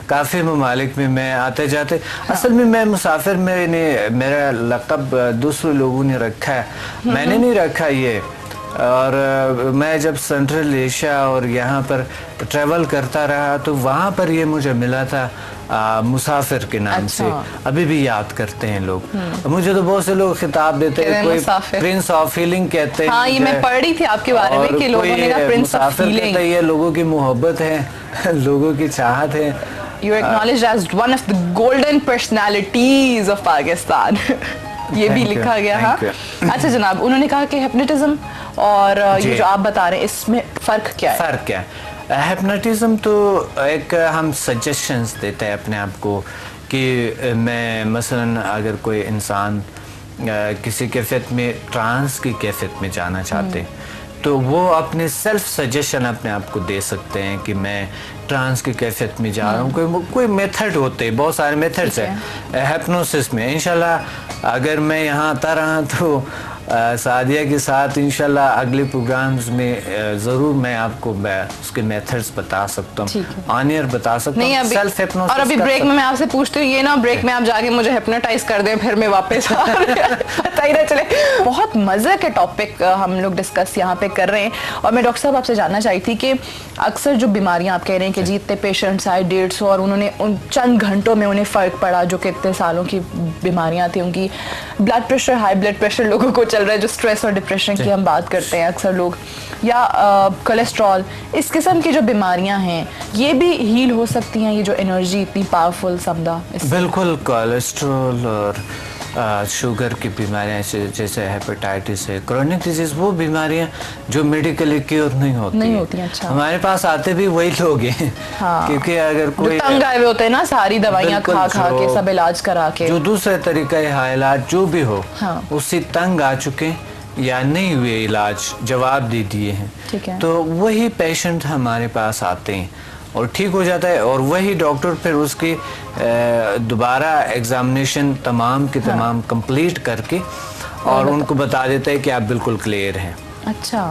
काफ़ी ममालिक में मैं आते जाते, असल में मैं मुसाफिर में नहीं, मेरा लक़ब दूसरे लोगों ने रखा है, मैंने नहीं रखा ये। और मैं जब सेंट्रल एशिया और यहाँ पर ट्रैवल करता रहा तो वहाँ पर ये मुझे मिला था मुसाफिर के नाम से, अभी भी याद करते हैं लोग। मुझे तो बहुत से लोग खिताब देते हैं, कोई प्रिंस ऑफ हीलिंग कहते हैं। हाँ, ये मैं पढ़ रही थी आपके बारे में कि लोगों ने कहा प्रिंस ऑफ हीलिंग। ये लोगों की मोहब्बत है, लोगों की चाहत है। You are acknowledged as one of the golden personalities of Pakistan. ये भी लिखा गया। हाँ, अच्छा जनाब, उन्होंने कहा कि हिप्नोटिज्म और ये जो आप बता रहे हैं इसमें फ़र्क क्या है? फ़र्क क्या है? हिप्नोटिज्म तो एक हम सजेशंस देते हैं अपने आप को कि मैं मसलन अगर कोई इंसान किसी कैफियत में, ट्रांस की कैफियत में जाना चाहते हैं तो वो अपने सेल्फ सजेशन अपने आप को दे सकते हैं कि मैं ट्रांस की कैफियत में जा रहा हूँ। कोई मेथड होते हैं, बहुत सारे मेथड्स हैं हिप्नोसिस में। इंशाल्लाह अगर मैं यहाँ आता रहा तो सादिया के साथ इंशाल्लाह अगले प्रोग्राम्स में ज़रूर मैं आपको उसके मेथड्स बता सकता हूँ, ऑन एयर बता सकता हूँ। Self hypnosis. और अभी ब्रेक में मैं आपसे पूछती हूँ, ये ना ब्रेक में आप जाके मुझे हिप्नोटाइज कर दें फिर मैं वापस चले। बहुत मजे के टॉपिक हम लोग डिस्कस यहाँ पे कर रहे हैं। और मैं डॉक्टर साहब आपसे जानना चाहती थी कि अक्सर जो बीमारियां आप कह रहे हैं कि जितने पेशेंट्स आए 150 और उन्होंने उन चंद घंटों में उन्हें फ़र्क पड़ा, जो कि इतने सालों की बीमारियां थी उनकी, blood pressure, high blood pressure लोगों को चल रहा है, जो स्ट्रेस और डिप्रेशन की हम बात करते हैं अक्सर लोग, या कोलेस्ट्रॉल, इस किस्म की जो बीमारियां हैं ये भी हील हो सकती हैं? ये जो एनर्जी इतनी पावरफुल समझा। बिल्कुल, कोलेस्ट्रॉल और शुगर की बीमारियाँ जैसे हेपेटाइटिस है, क्रोनिक डिजीज, वो बीमारियाँ जो मेडिकली क्योर नहीं होती। अच्छा। हमारे पास आते भी वही लोग हैं। हाँ। क्योंकि अगर कोई तंग आए हुए होते हैं ना सारी दवाइयाँ खा के, सब इलाज करा के, जो दूसरे तरीका है इलाज जो भी हो, हाँ। उससे तंग आ चुके या नहीं हुए इलाज, जवाब दे दिए हैं, तो वही पेशेंट हमारे पास आते हैं और ठीक हो जाता है। और वही डॉक्टर फिर उसकी दोबारा एग्जामिनेशन तमाम की तमाम कंप्लीट करके और उनको बता देता है कि आप बिल्कुल क्लियर हैं। अच्छा,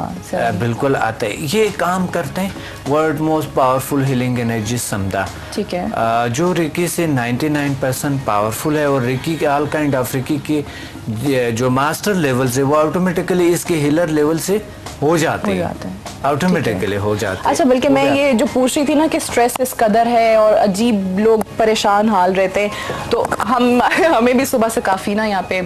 बिल्कुल आते हैं, ये काम करते हैं। World most powerful healing energy समदा, ठीक है, जो रिकी से 99% पावरफुल है। और रिकी के ऑल काइंड ऑफ रिकी के जो मास्टर लेवल से वो ऑटोमेटिकली इसके हीलर लेवल से हो जाते हैं, ऑटोमेटिकली हो जाते हैं। अच्छा, बल्कि मैं ये जो पूछ रही थी ना कि स्ट्रेस इस कदर है और अजीब लोग परेशान हाल रहते हैं, तो हमें भी सुबह से काफ़ी ना यहाँ पे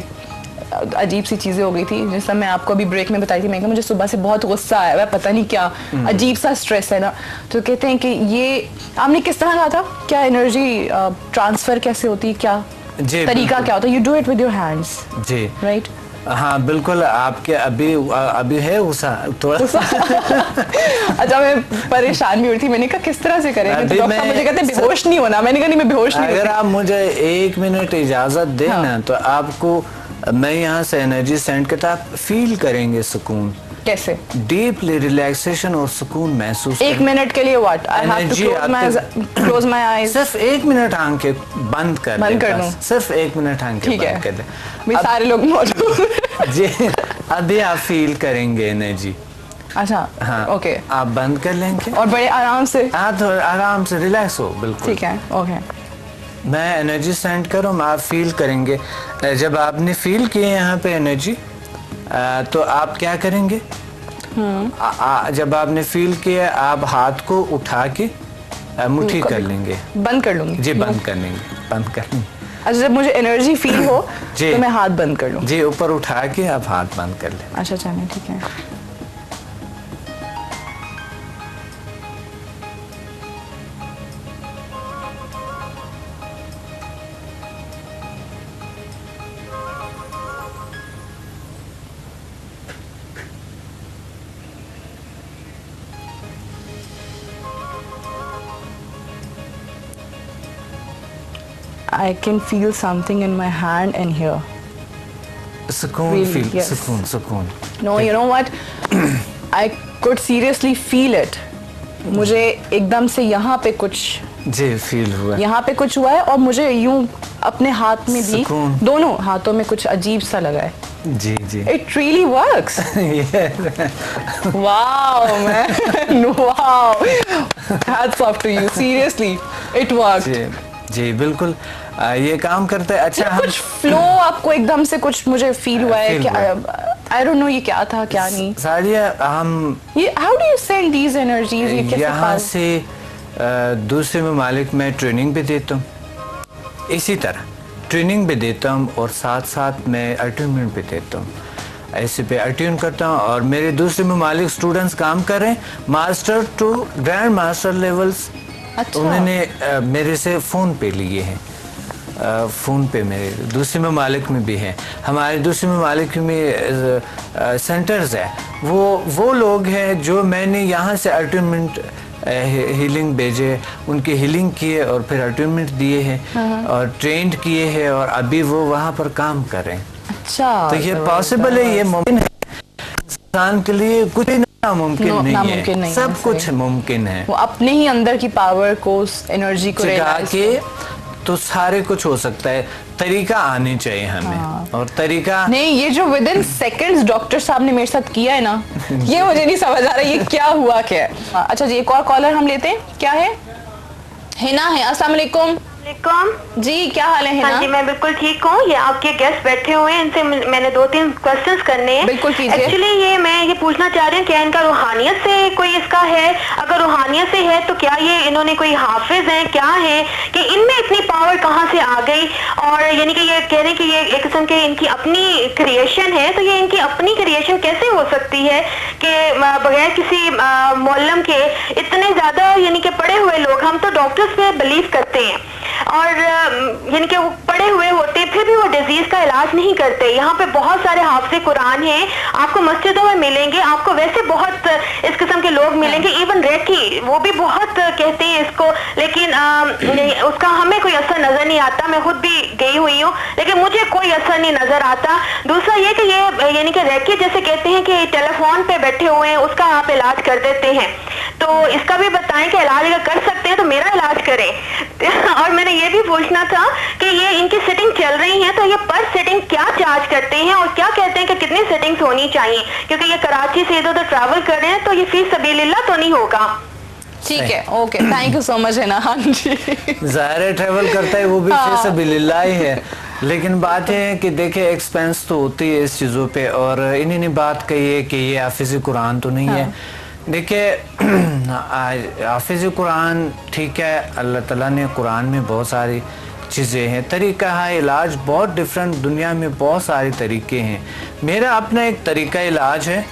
अजीब सी चीज़ें हो गई थी। जैसा मैं आपको अभी ब्रेक में बताई थी, मैं मुझे सुबह से बहुत गुस्सा आया हुआ, पता नहीं क्या अजीब सा स्ट्रेस है ना। तो कहते हैं कि ये आपने किस तरह कहा था, क्या एनर्जी ट्रांसफ़र कैसे होती है, क्या तरीका क्या होता है? You do it with your hands, जी, राइट? हाँ बिल्कुल। आपके अभी है उसा थोड़ा अच्छा, मैं परेशान भी हुई थी, मैंने कहा किस तरह से करेंगे, तो डॉक्टर मुझे कहते बेहोश नहीं होना। मैंने कहा नहीं, मैं बेहोश नहीं। अगर आप मुझे 1 मिनट इजाजत देना तो आपको मैं यहाँ से एनर्जी सेंड करता, आप फील करेंगे सुकून। कैसे? डीपली रिलैक्सेशन और सुकून महसूस। 1 मिनट के लिए what? I have to close my eyes. सिर्फ 1 मिनट आंखें बंद कर दूं। सिर्फ 1 मिनट आंखें बंद कर दें। सारे लोग मौजूद जी, अभी आप फील करेंगे एनर्जी। अच्छा, हाँ, ओके, आप बंद कर लेंगे और बड़े आराम से। हाँ, तो आराम से रिलैक्स हो, बिल्कुल ठीक है, ओके। मैं एनर्जी सेंड करूँ, आप फील करेंगे। जब आपने फील किए यहाँ पे एनर्जी, तो आप क्या करेंगे? जब आपने फील किया, आप हाथ को उठा के मुट्ठी कर लेंगे। बंद कर लूंगी जी, बंद कर लेंगे, बंद कर लेंगे। अच्छा, जब मुझे एनर्जी फील हो तो मैं हाथ बंद कर लूँ? जी, ऊपर उठा के आप हाथ बंद कर लें। अच्छा, चलिए ठीक है। I can feel something in my hand and here. Sukoon, really, feel, yes. Sukoon. No, you know what? I could seriously feel it. मुझे एकदम से यहाँ पे कुछ जी फील हुआ, यहाँ पे कुछ हुआ है और मुझे यूं अपने हाथ में भी, दोनों हाथों में कुछ अजीब सा लगा है। जी जी, It really works. Wow, man. Wow. Hats off to you. Seriously. It work. जी बिल्कुल ये काम करता है। अच्छा कुछ फ्लो आपको एकदम से कुछ मुझे फील हुआ है कि आई डोंट नो ये क्या था क्या नहीं। सारिया हम ये how do you send these energies, ये कैसे? यहाँ से दूसरे ममालिक में ट्रेनिंग भी देता हूँ, इसी तरह ट्रेनिंग भी देता हूँ और साथ साथ मैं अट्यूनमेंट भी देता हूँ। ऐसे पे अट्यून करता हूँ और मेरे दूसरे ममालिक स्टूडेंट्स काम कर रहे हैं master to grandmaster levels. अच्छा। उन्होंने मेरे से फ़ोन पे लिए हैं, फ़ोन पे मेरे दूसरे ममालिक में भी हैं, हमारे दूसरे ममालिक में सेंटर्स है। वो लोग हैं जो मैंने यहाँ से अट्यूनमेंट हीलिंग भेजे, उनकी हीलिंग किए और फिर अट्यूनमेंट दिए हैं और ट्रेंड किए हैं और अभी वो वहाँ पर काम कर रहे हैं। अच्छा, तो ये पॉसिबल है, ये मुमकिन है। इंसान के लिए कुछ नामुमकिन नहीं है, सब कुछ मुमकिन है। वो अपने ही अंदर की पावर को, उस एनर्जी को रियलाइज के तो सारे कुछ हो सकता है। तरीका आनी चाहिए हमें। और तरीका नहीं, ये जो विद इन सेकेंड्स डॉक्टर साहब ने मेरे साथ किया है ना, ये मुझे नहीं समझ आ रहा ये क्या हुआ क्या है। अच्छा जी, एक और कॉलर हम लेते हैं। क्या है? हिना है। अस्सलाम वालेकुम। जी, क्या हाल है हिना? हाँ जी, मैं बिल्कुल ठीक हूँ। ये आपके गेस्ट बैठे हुए हैं, इनसे मैंने 2-3 क्वेश्चंस करने हैं। बिल्कुल कीजिए। एक्चुअली मैं ये पूछना चाह रही हूँ क्या इनका रूहानियत से कोई इसका है? अगर रूहानियत से है तो क्या ये इन्होंने कोई हाफिज है, क्या है कि इनमें इतनी पावर कहाँ से आ गई? और यानी कि ये कह रहे हैं कि ये एक किस्म के इनकी अपनी क्रिएशन है, तो ये इनकी अपनी क्रिएशन कैसे हो सकती है कि बगैर किसी मौलम के इतने ज्यादा यानी कि पढ़े हुए लोग, हम तो डॉक्टर्स पे बिलीव करते हैं और यानी कि वो पढ़े हुए होते फिर भी वो डिजीज का इलाज नहीं करते। यहाँ पे बहुत सारे हाफिज कुरान हैं, आपको मस्जिदों में मिलेंगे, आपको वैसे बहुत इस किस्म के लोग मिलेंगे। इवन रेकी वो भी बहुत कहते हैं इसको, लेकिन उसका हमें कोई असर नजर नहीं आता। मैं खुद भी गई हुई हूँ लेकिन मुझे कोई असर नहीं नजर आता। दूसरा ये कि ये यानी कि रेकी जैसे कहते हैं कि टेलीफोन पे बैठे हुए हैं, उसका आप इलाज कर देते हैं, तो इसका भी बताएं कि इलाज अगर कर सकते हैं तो मेरा इलाज करें। और मैंने ये भी पूछना था कि ये इनकी सेटिंग चल रही है तो ये पर सेटिंग क्या चार्ज करते हैं और क्या कहते हैं कि कितनी सेटिंग्स होनी चाहिए, क्योंकि ये कराची से इधर उधर ट्रैवल कर रहे हैं तो ये फी सबीलिल्लाह तो नहीं होगा। ठीक है, okay, thank you so much है ना। हाँ जी, ज़ाहिर ट्रैवल करता है वो भी फी सबीलिल्लाह ही है, लेकिन बात है कि देखिए एक्सपेंस तो होती है इस चीज़ों पे। और इन्हीं ने बात कही है कि ये हाफिज़ कुरान तो नहीं है। देखिए हाफिज़ कुरान ठीक है, अल्लाह ताला ने कुरान में बहुत सारी चीज़ें हैं, तरीका है इलाज बहुत डिफरेंट, दुनिया में बहुत सारे तरीके हैं। मेरा अपना एक तरीका इलाज है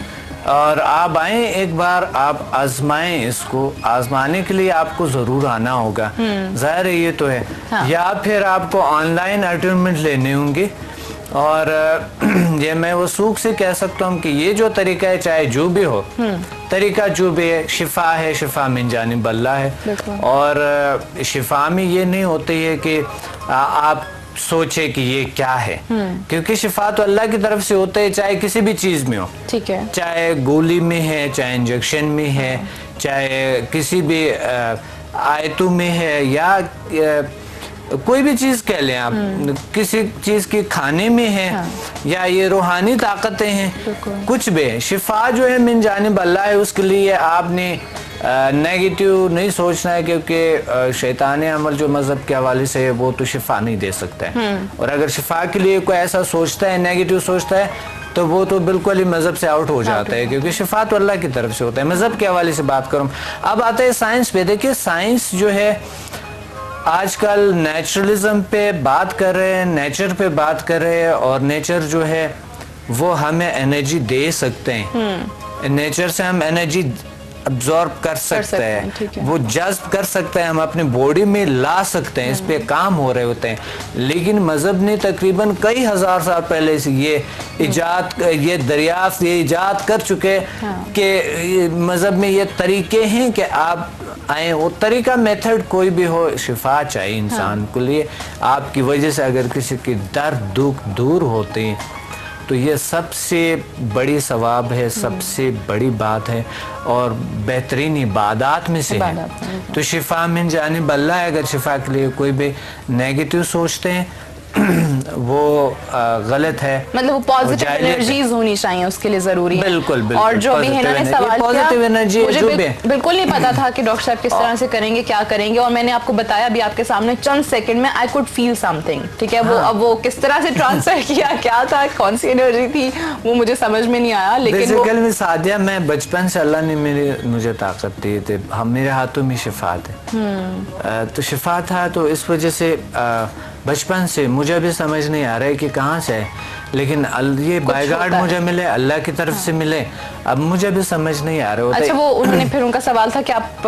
और आप आएँ एक बार, आप आजमाएं इसको। आजमाने के लिए आपको ज़रूर आना होगा, ज़ाहिर है ये तो है। या फिर आपको ऑनलाइन अटैचमेंट लेने होंगे। और ये मैं वसूख से कह सकता हूँ कि ये जो तरीका है, चाहे जो भी हो तरीका, जो भी है, शिफा है, शिफा मिन जानिब अल्लाह है। और शिफा में ये नहीं होती है कि आप सोचे कि ये क्या है, क्योंकि शिफा तो अल्लाह की तरफ से होता है, चाहे किसी भी चीज में हो। ठीक है, चाहे गोली में है, चाहे इंजेक्शन में है, चाहे किसी भी आयतों में है, या कोई भी चीज कह लें आप, किसी चीज के खाने में है, या ये रूहानी ताकतें हैं, कुछ भी है। शिफा जो है मिन जानिब अल्लाह है, उसके लिए आपने नेगेटिव नहीं सोचना है, क्योंकि शैतान अमल जो मजहब के हवाले से है वो तो शिफा नहीं दे सकता है। और अगर शिफा के लिए कोई ऐसा सोचता है, नेगेटिव सोचता है, तो वो तो बिल्कुल ही मजहब से आउट हो जाता है, क्योंकि शिफा तो अल्लाह की तरफ से होता है। मजहब के हवाले से बात करूँ, अब आता है साइंस पे। देखिए साइंस जो है आजकल नेचुरलिज्म पे बात कर रहे हैं, नेचर पे बात कर रहे हैं, और नेचर जो है वो हमें एनर्जी दे सकते हैं। नेचर से हम एनर्जी अब्जॉर्ब कर सकते हैं, वो जज्ब कर सकते हैं, हम अपने बॉडी में ला सकते हैं, इस पे काम हो रहे होते हैं। लेकिन मजहब ने तकरीबन कई हजार साल पहले से ये दरियाफ्त, ये इजाद कर चुके कि मजहब में ये तरीके हैं कि आप आए। वो तरीका, मेथड कोई भी हो, शिफा चाहिए इंसान के लिए। आपकी वजह से अगर किसी के दर्द दुख दूर होते हैं तो ये सबसे बड़ी सवाब है, सबसे बड़ी बात है, और बेहतरीन इबादत में से है। तो शिफा मिन जानिब अल्लाह है। अगर शिफा के लिए कोई भी नेगेटिव सोचते हैं वो गलत है। मतलब वो पॉजिटिव एनर्जीज होनी चाहिए उसके लिए जरूरी है। बिल्कुल बिल्कुल। और जो भी है इन्होंने सवाल पॉजिटिव एनर्जी मुझे जो भी बिल्कुल नहीं पता था कि डॉक्टर साहब किस तरह से करेंगे, क्या करेंगे, और मैंने आपको बताया भी आपके सामने चंद सेकंड में, आई कुड फील समथिंग। ठीक है, वो अब वो किस तरह से ट्रांसफर किया, क्या था, कौन सी एनर्जी थी, वो मुझे समझ में नहीं आया। लेकिन बेसिकली में सादिया, मैं बचपन से अल्लाह ने मुझे ताकत दी थी, हम मेरे हाथों में शिफा थे। तो शिफा था, तो इस वजह से बचपन से मुझे भी समझ नहीं आ रहा है कि कहाँ से है, लेकिन ये बायगार्ड मुझे मिले, अल्लाह की तरफ से मिले, अब मुझे भी समझ नहीं आ रहा होता। अच्छा, वो उन्होंने फिर उनका सवाल था कि आप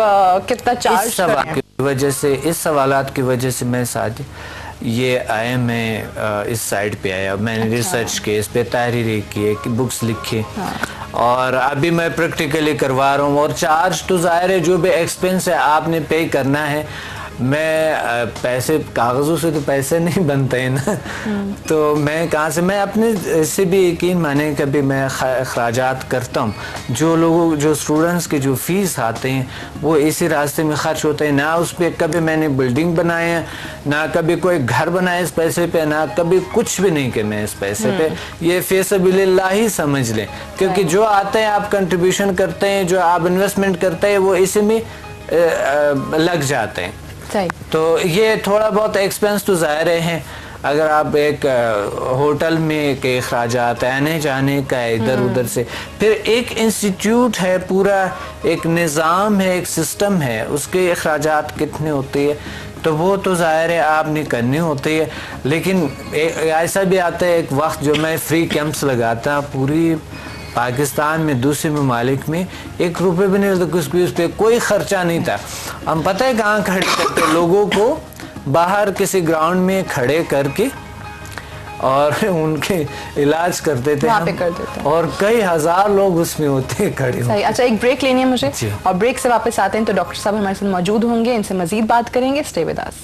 कितना चार्ज इस सवाल की वजह से, इस सवालात की वजह से मैं साथ ये आए, मैं इस साइड पे आया, मैंने रिसर्च की, इस पे तहरीरें की, बुक्स लिखी, और अभी मैं प्रैक्टिकली करवा रहा हूँ। और चार्ज तो जाहिर है, जो भी एक्सपेंस है आपने पे करना है। मैं पैसे, कागज़ों से तो पैसे नहीं बनते हैं ना, तो मैं कहाँ से, मैं अपने से भी यकीन माने, कभी मैं अखराजात करता हूँ, जो स्टूडेंट्स के जो फीस आते हैं वो इसी रास्ते में खर्च होते हैं। ना उस पर कभी मैंने बिल्डिंग बनाए हैं, ना कभी कोई घर बनाया इस पैसे पे, ना कभी कुछ भी नहीं किया मैं इस पैसे पे। ये फी सबिलिल्लाह ही समझ लें, क्योंकि जो आते हैं आप कंट्रीब्यूशन करते हैं, जो आप इन्वेस्टमेंट करते हैं, वो इसी में लग जाते हैं। तो ये थोड़ा बहुत एक्सपेंस तो ज़ाहिर हैं। अगर आप एक होटल में के अखराजात, आने जाने का, इधर उधर से, फिर एक इंस्टीट्यूट है, पूरा एक निज़ाम है, एक सिस्टम है, उसके अखराजात कितने होते हैं, तो वो तो ज़ाहिर है आपने करनी होती है। लेकिन ऐसा भी आता है एक वक्त, जो मैं फ्री कैंप्स लगाता पूरी पाकिस्तान में, दूसरे ममालिक में, 1 रुपये भी नहीं होता, कुछ भी उस पर कोई खर्चा नहीं था। हम पता है कहाँ खड़े करते लोगों को, बाहर किसी ग्राउंड में खड़े करके, और उनके इलाज करते थे हम, और कई हजार लोग उसमें होते खड़े। सही। अच्छा, एक ब्रेक लेनी है मुझे, और ब्रेक से वापस आते हैं तो डॉक्टर साहब हमारे साथ मौजूद होंगे, इनसे मजीद बात करेंगे। Stay with us.